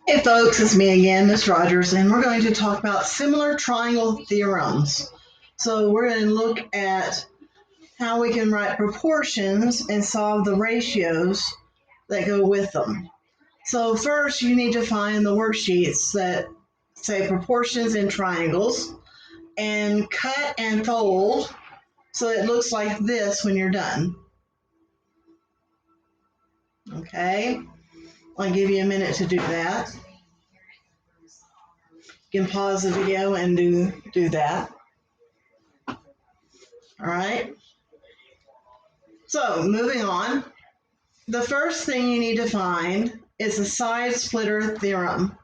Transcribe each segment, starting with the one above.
Hey folks, it's me again, Miss Rogers, and we're going to talk about similar triangle theorems. So we're going to look at how we can write proportions and solve the ratios that go with them. So first you need to find the worksheets that say proportions in triangles and cut and fold so it looks like this when you're done. Okay, I'll give you a minute to do that. You can pause the video and do that. All right. So moving on, the first thing you need to find is the side splitter theorem.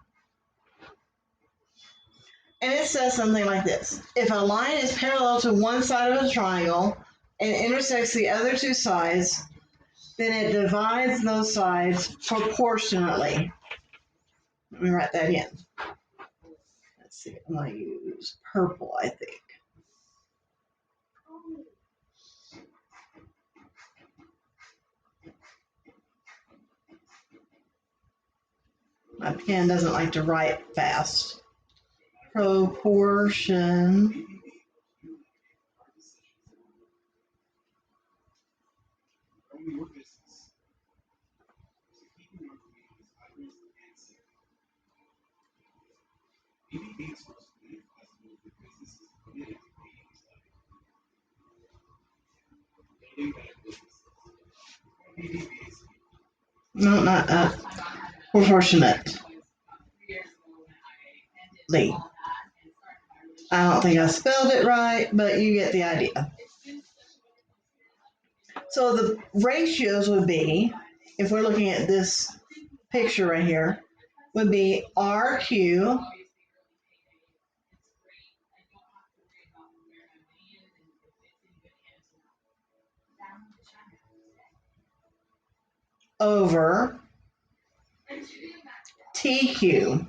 And it says something like this. If a line is parallel to one side of a triangle and intersects the other two sides, then it divides those sides proportionately. Let me write that in. Let's see, I'm going to use purple, I think. My pen doesn't like to write fast. Proportion no, not proportionately. I don't think I spelled it right, but you get the idea. So the ratios would be, if we're looking at this picture right here, would be RQ over TQ.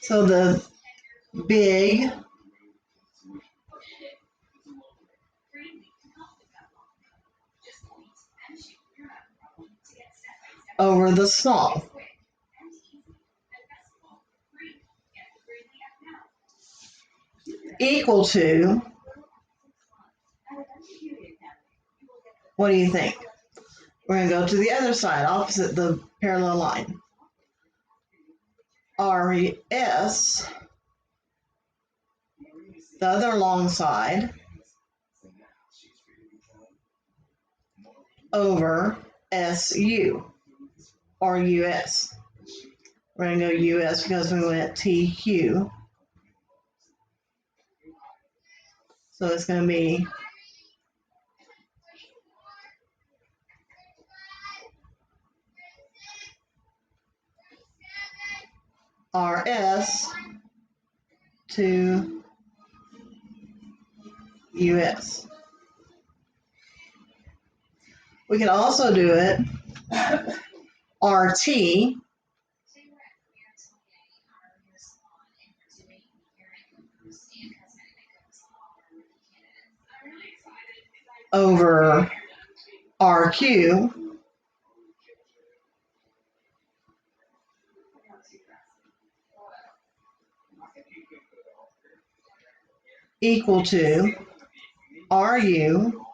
So the big over the small. Equal to, what do you think? We're going to go to the other side, opposite the parallel line. RES, the other long side, over SU, or US. We're going to go US because we went TQ. So it's going to be RS to US. We can also do it RT over RQ equal to RU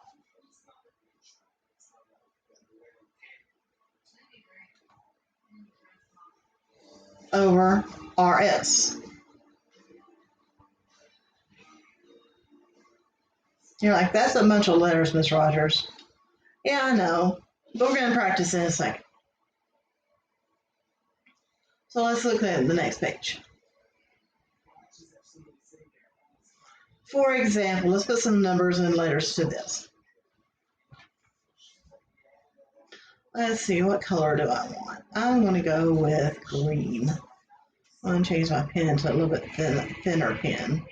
over RS. You're like, that's a bunch of letters, Miss Rogers. Yeah, I know, but we're going to practice in a second. So let's look at the next page. For example, let's put some numbers and letters to this. Let's see, what color do I want? I'm going to go with green. I'm going to change my pen to a little bit thinner pen.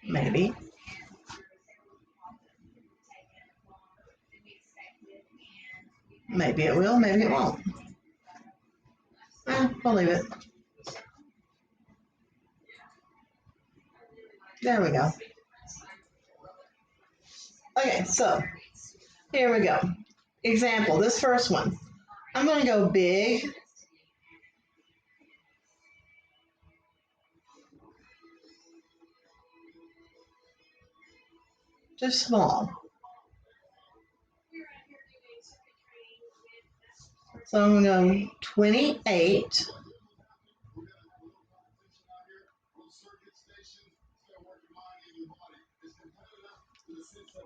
Maybe. Maybe it will, maybe it won't. I'll leave it. There we go. Okay, so here we go. Example, this first one. I'm going to go big to small. So I'm going to go 28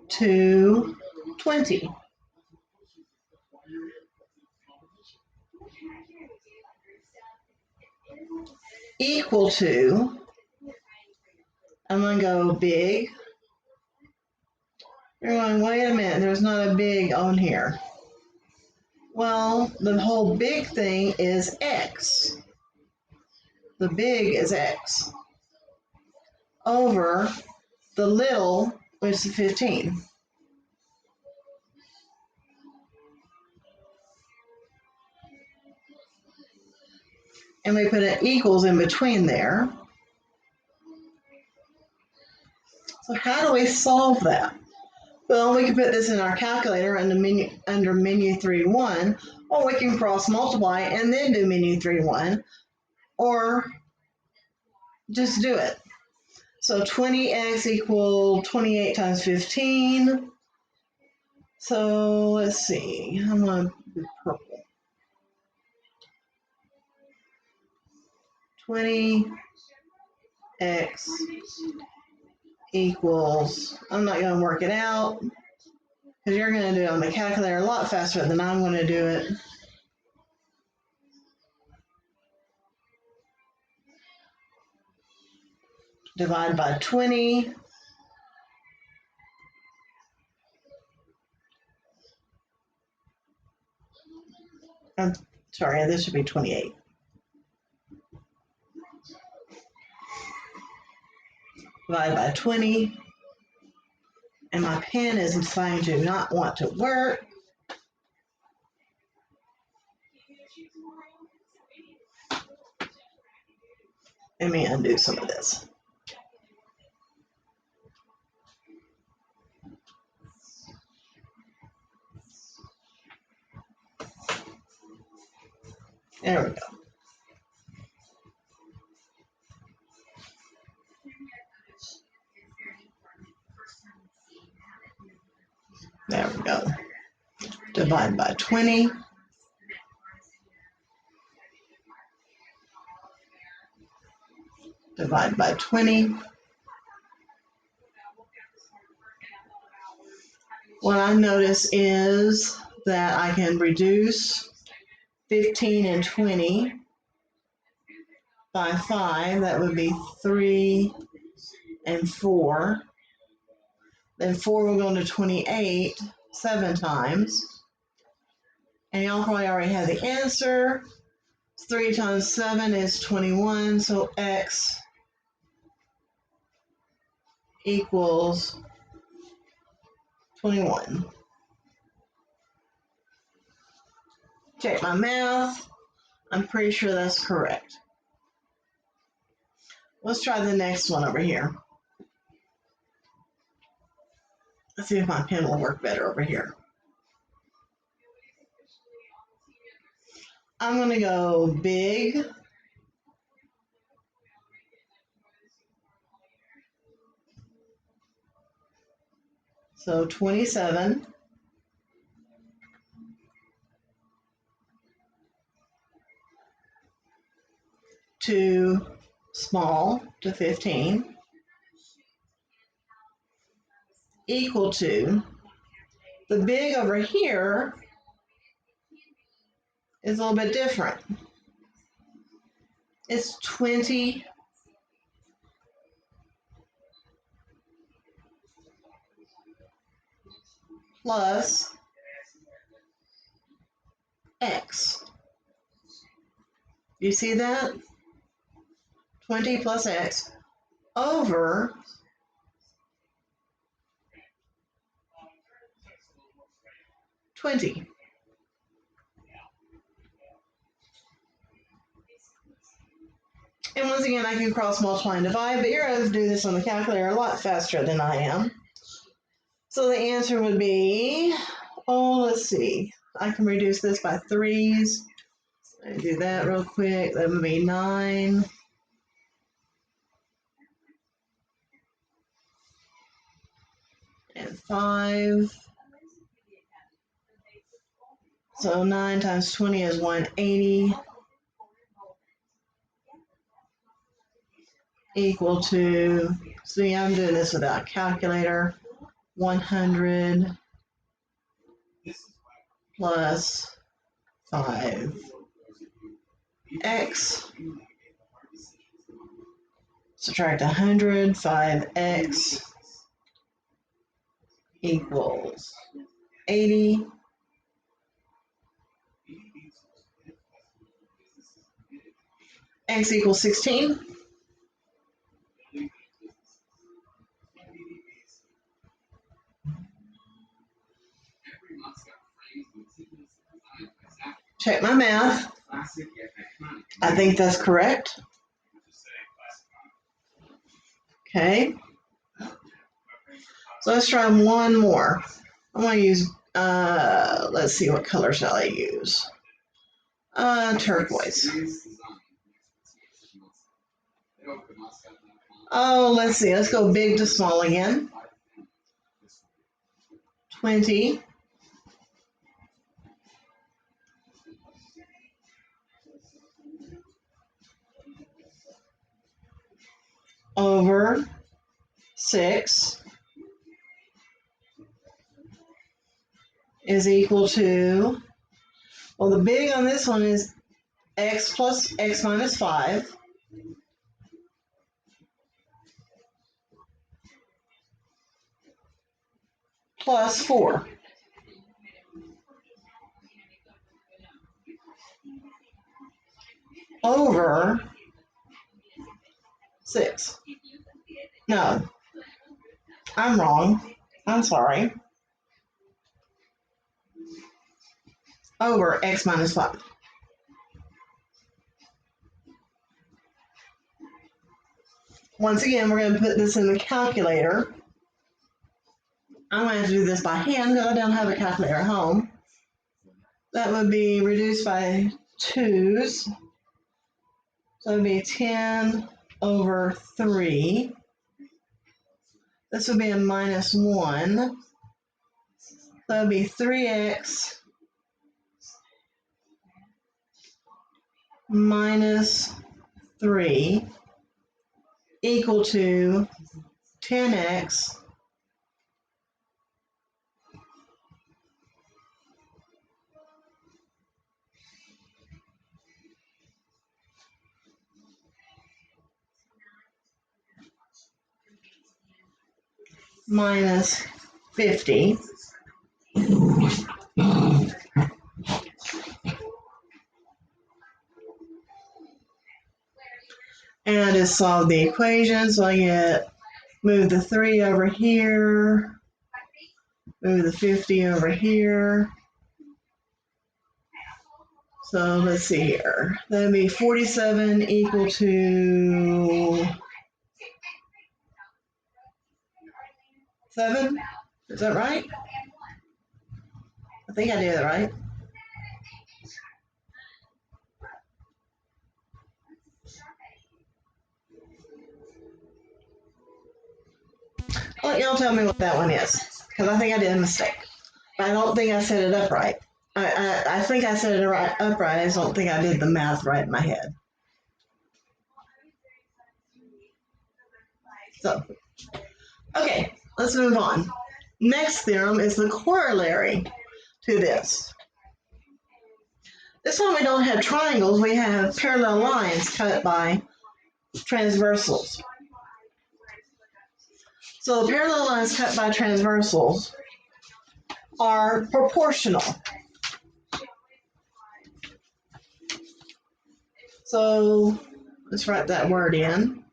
to 20. Equal to, I'm going to go big. You're going, wait a minute, there's not a big on here. Well, the whole big thing is X. The big is X over the little, which is 15. And we put an equals in between there. So how do we solve that? Well, we can put this in our calculator under menu 3.1, or we can cross multiply and then do menu 3.1, or just do it. So 20x equal 28 times 15. So let's see, I'm going to do purple. 20x equals, I'm not going to work it out because you're going to do it on the calculator a lot faster than I'm going to do it. Divide by 20. I'm sorry, this should be 28. Divide by 20. And my pen is deciding to not want to work. Let me undo some of this. There we go. There we go. Divide by 20. Divide by 20. What I notice is that I can reduce 15 and 20 by 5. That would be 3 and 4. Then 4 will go into 28 7 times. And y'all probably already have the answer. 3 times 7 is 21, so x equals 21. Check my math. I'm pretty sure that's correct. Let's try the next one over here. Let's see if my pen will work better over here. I'm going to go big. So 27. To small, to 15. Equal to, the big over here is a little bit different. It's 20 plus x. You see that? 20 plus x over 20. And once again, I can cross multiply and divide, but you're going to do this on the calculator a lot faster than I am. So the answer would be, let's see. I can reduce this by 3s. I do that real quick. That would be 9. And 5. So 9 times 20 is 180. Equal to, see, I'm doing this without a calculator. 100 plus 5x. Subtract 100, 5x equals 80. X equals 16. Check my math. I think that's correct. Okay. So let's try one more. I'm going to use, let's see, what color shall I use? Turquoise. Let's see. Let's go big to small again. 20 over 6 is equal to, well, the big on this one is x plus x minus 5 plus 4. Over 6. No, I'm wrong. I'm sorry. Over x minus 5. Once again, we're going to put this in the calculator. I'm going to have to do this by hand because I don't have a calculator at home. That would be reduced by 2's. So it would be 10 over 3. This would be a minus 1. So that would be 3x minus 3 equal to 10x minus 50. And I just solve the equation, so I get, move the 3 over here, move the 50 over here. So let's see here. That would be 47 equal to 7. Is that right? I think I did it right. I'll let y'all tell me what that one is, because I think I did a mistake. But I don't think I set it up right. I think I set it up right. I just don't think I did the math right in my head. So, okay, let's move on. Next theorem is the corollary to this. This time we don't have triangles, we have parallel lines cut by transversals. So the parallel lines cut by transversals are proportional. So let's write that word in.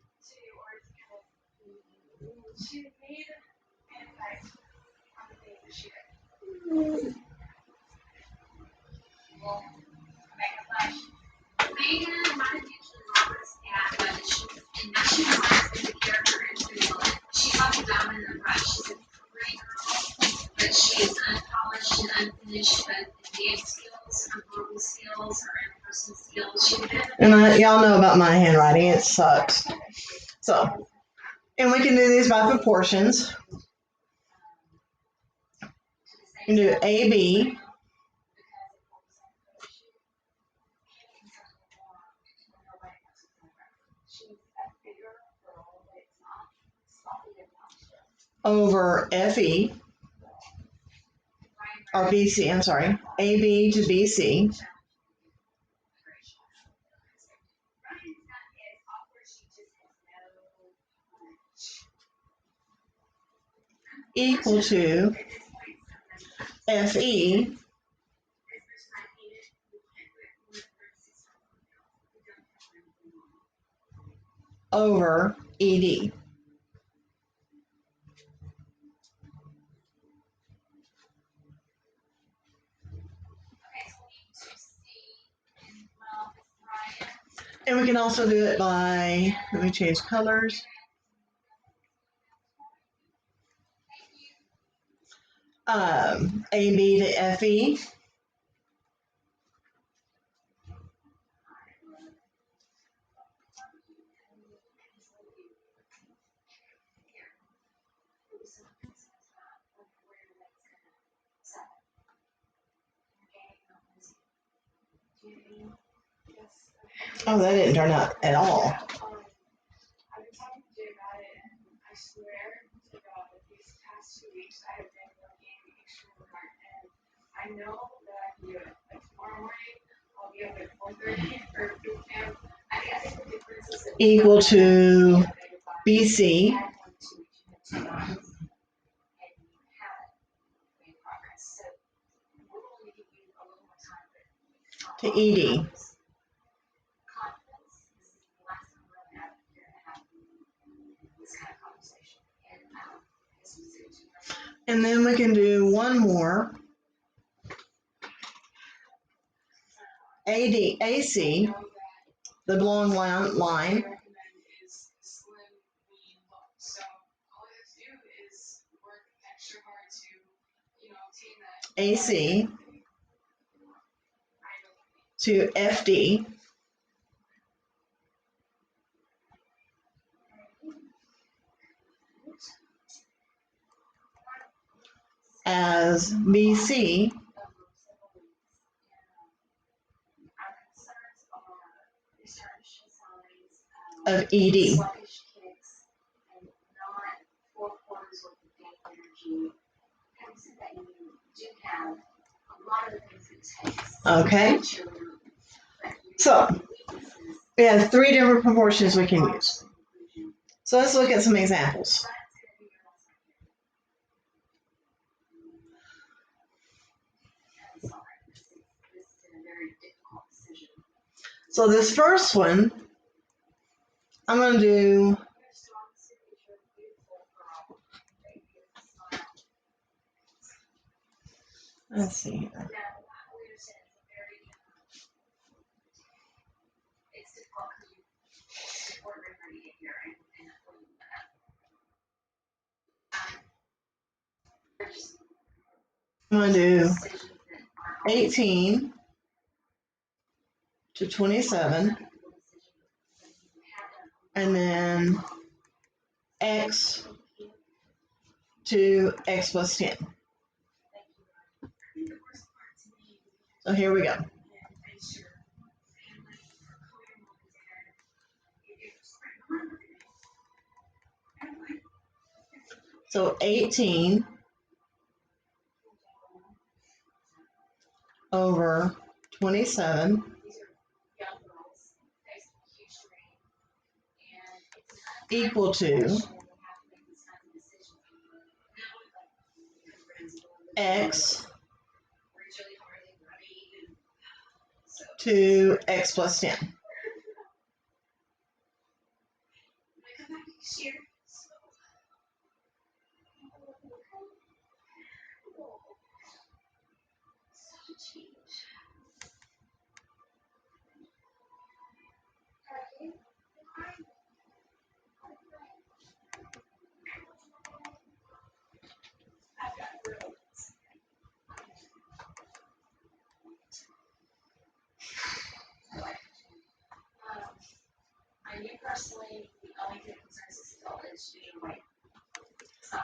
And y'all know about my handwriting, it sucks. So, and we can do these by proportions. We can do AB. Over FE, or BC, I'm sorry, AB to BC, equal to FE over ED. And we can also do it by, let me change colors. AB to FE. Oh, that didn't turn out at all. Equal to BC to ED. And then we can do one more. AC, the long line. AC to FD as BC of ED. Okay, so we have 3 different proportions we can use. So let's look at some examples. So this first one, I'm going to do let's see here. I'm going to do 18 to 27, and then X to X plus 10. So here we go. So 18 over 27 equal to X to X plus 10.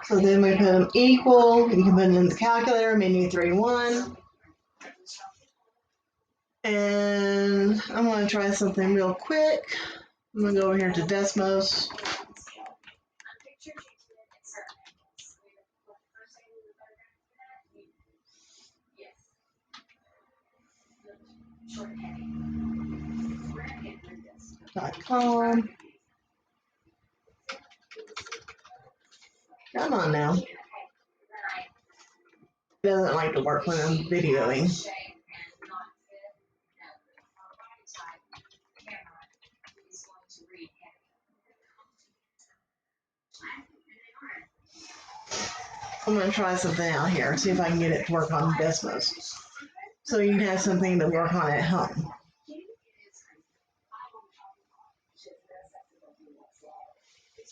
So then we put them equal. You can put it in the calculator, menu 3-1. And I'm going to try something real quick. I'm going to go over here to Desmos. .com. Come on now. It doesn't like to work when I'm videoing. I'm going to try something out here, see if I can get it to work on Desmos. So you can have something to work on at home.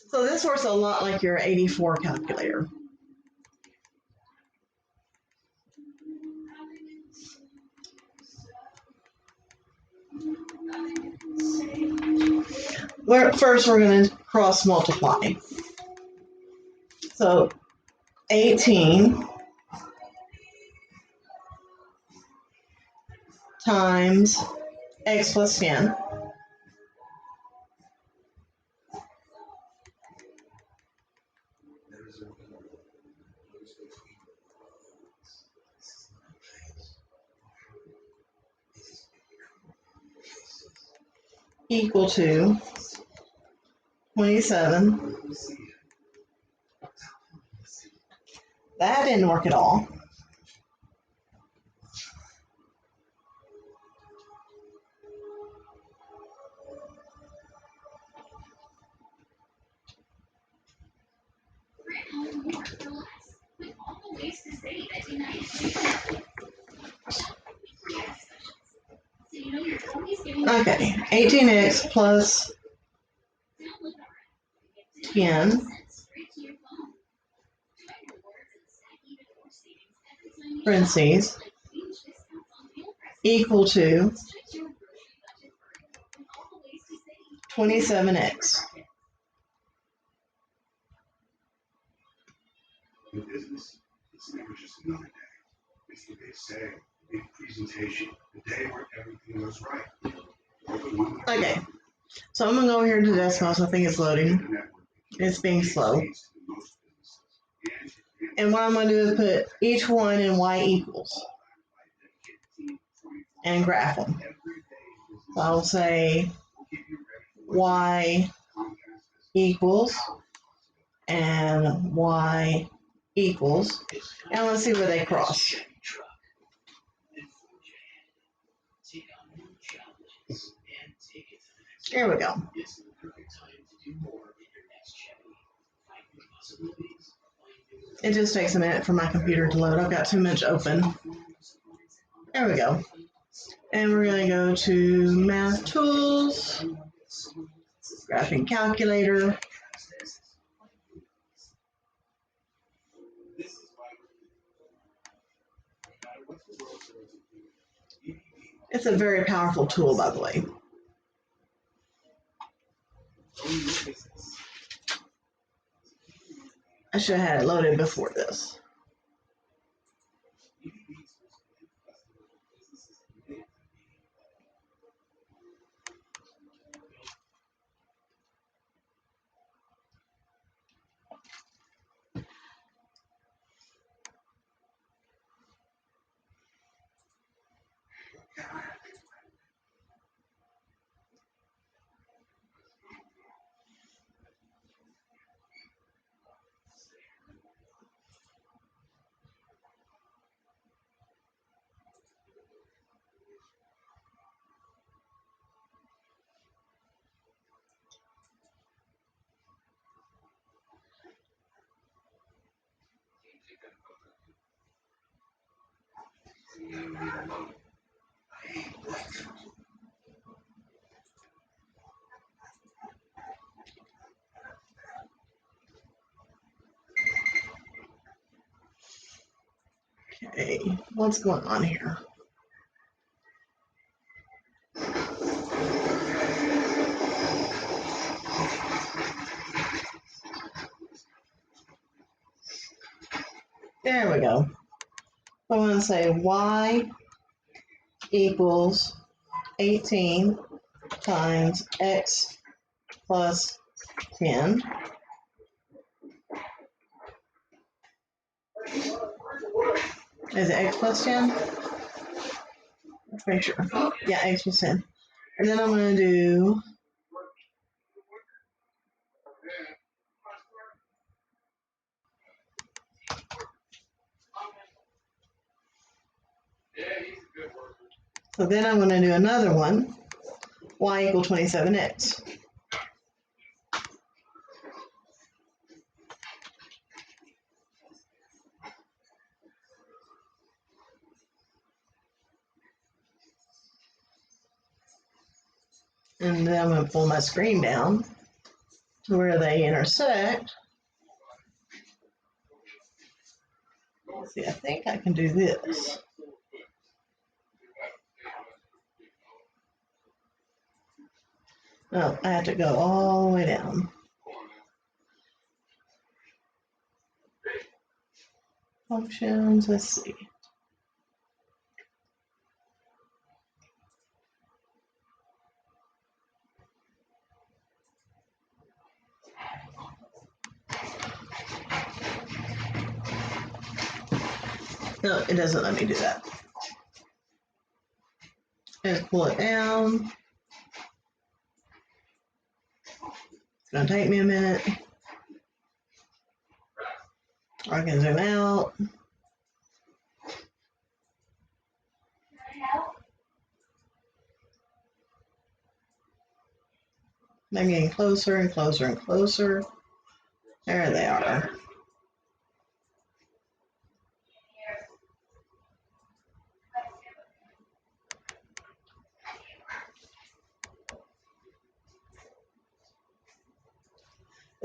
So this works a lot like your 84 calculator. First, we're going to cross multiply. So 18 times x plus 10 equal to 27. That didn't work at all. Okay, 18x plus 10 parentheses equal to 27x. In business, it's never just another day. It's the big say, the big presentation, the day where everything goes right. Okay, so I'm going to go over here to Desmos. I think it's loading. It's being slow. And what I'm going to do is put each one in y equals and graph them. So I'll say y equals and y equals. And let's see where they cross. Here we go. It just takes a minute for my computer to load. I've got too much open. There we go. And we're going to go to Math Tools, Graphing Calculator. It's a very powerful tool, by the way. I should have had it loaded before this. Okay, what's going on here? There we go. I'm going to say y equals 18 times x plus 10. Is it x plus 10? Let's make sure. Yeah, x plus 10. And then I'm going to do so then I'm going to do another one, y equal 27x. And then I'm going to pull my screen down to where they intersect. Let's see, I think I can do this. No, I have to go all the way down. Functions, let's see. No, it doesn't let me do that. Just pull it down. It's going to take me a minute. Or I can zoom out. I'm getting closer and closer and closer. There they are.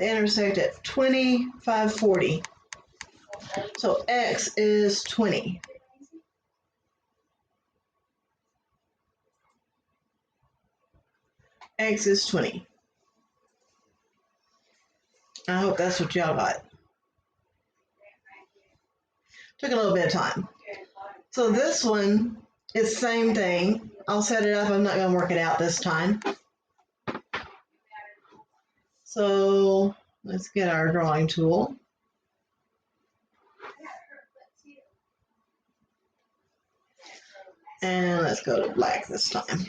They intersect at 2540. So x is 20. X is 20. I hope that's what y'all got. Took a little bit of time. So this one is the same thing. I'll set it up. I'm not going to work it out this time. So let's get our drawing tool. And let's go to black this time.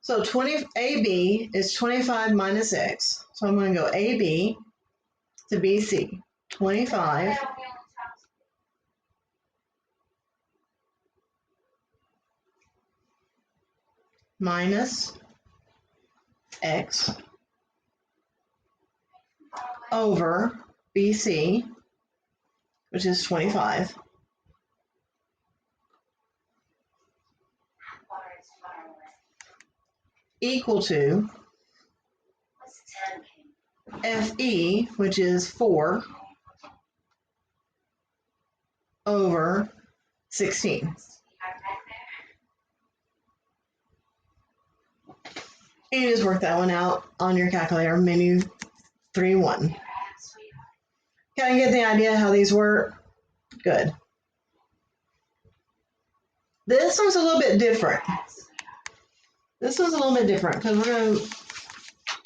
So AB is 25 minus x. So I'm going to go AB to BC. 25 minus x over BC, which is 25, equal to FE, which is 4 over 16. And you just work that one out on your calculator, menu 3-1. Can I get the idea how these work? Good. This one's a little bit different. This one's a little bit different because we're going to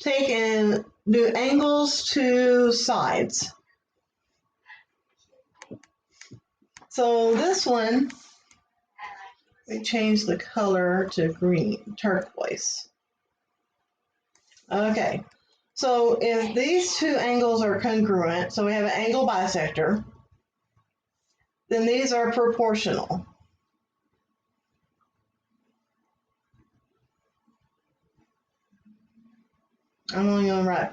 take and do angles to sides. So this one, we change the color to green, turquoise. Okay, so if these two angles are congruent, so we have an angle bisector, then these are proportional. I'm only going to write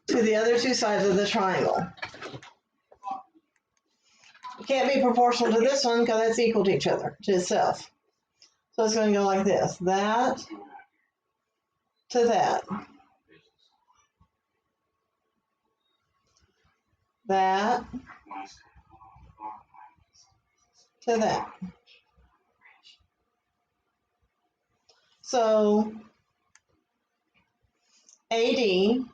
to the other two sides of the triangle. It can't be proportional to this one because it's equal to each other, to itself. So it's going to go like this, that to that. That to that. So AD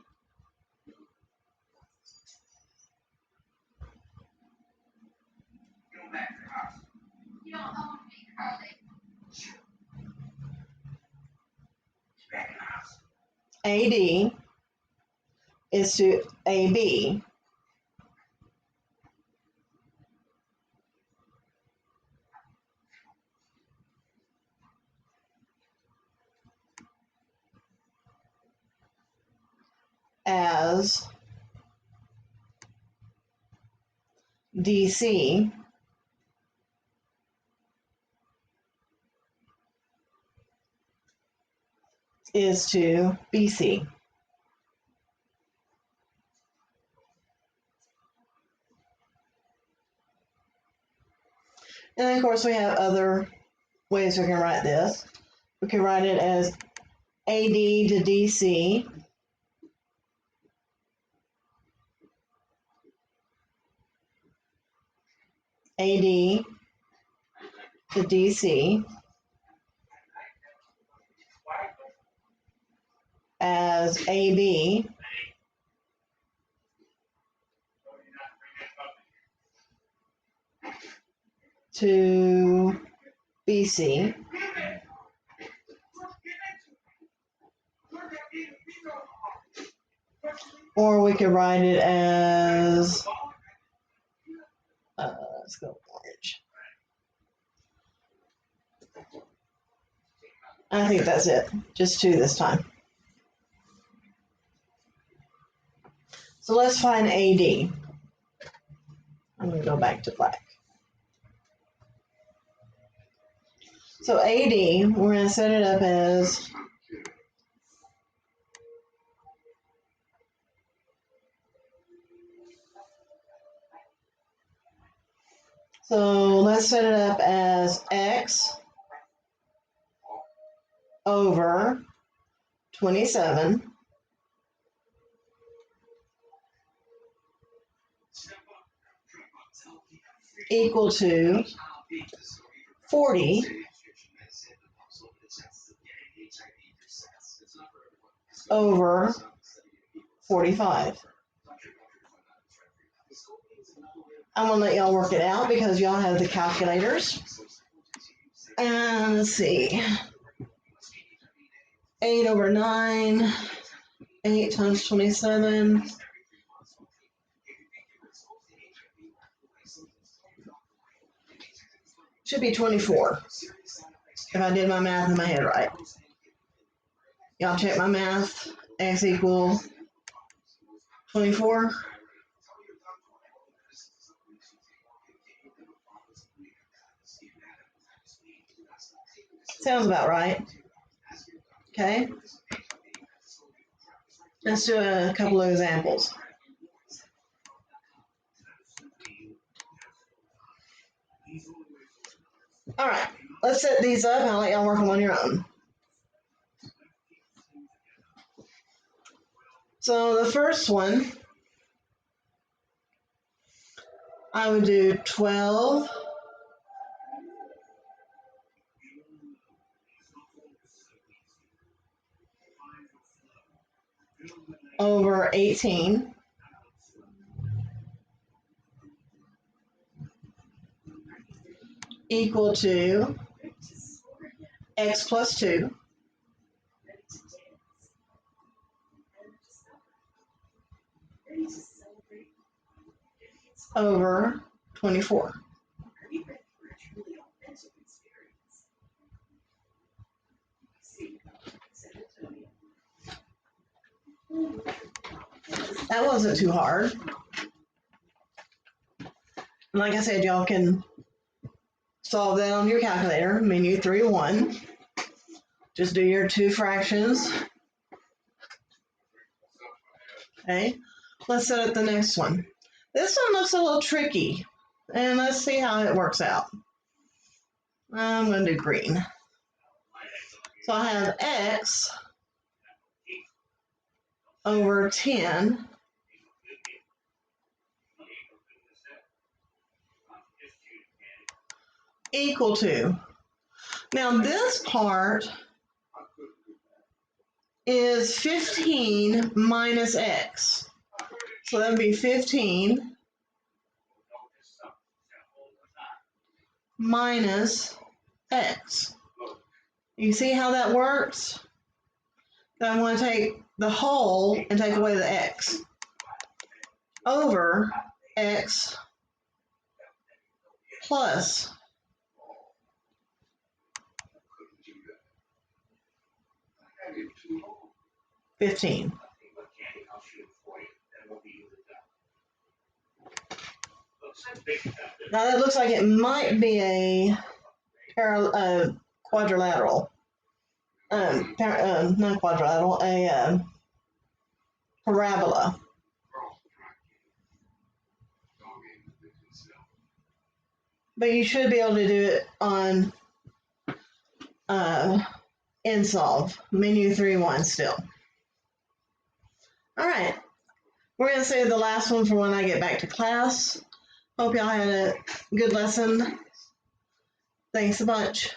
AD is to AB as DC is to BC. And then, of course, we have other ways we can write this. We can write it as AD to DC AD to DC as AB to BC. Or we could write it as, let's go orange. I think that's it, just 2 this time. So let's find AD. I'm going to go back to black. So AD, we're going to set it up as let's set it up as X over 27 equal to 40 over 45. I'm going to let y'all work it out because y'all have the calculators. And let's see. 8 over 9, 8 times 27. Should be 24, if I did my math in my head right. Y'all check my math. X equal 24. Sounds about right. Okay. Let's do a couple of examples. All right, let's set these up and I'll let y'all work them on your own. So the first one, I would do 12 over 18 equal to X plus 2 over 24. That wasn't too hard. Like I said, y'all can solve that on your calculator, menu 3-1. Just do your 2 fractions. Okay, let's set up the next one. This one looks a little tricky, and let's see how it works out. I'm going to do green. So I have X over 10 equal to. Now this part is 15 minus X. So that would be 15 minus x. You see how that works? Then I'm going to take the whole and take away the x over x plus 15. Now that looks like it might be a quadrilateral. Not quadrilateral, a parabola. But you should be able to do it on InSolve, menu 3.1 still. All right, we're going to save the last one for when I get back to class. Hope y'all had a good lesson. Thanks a bunch.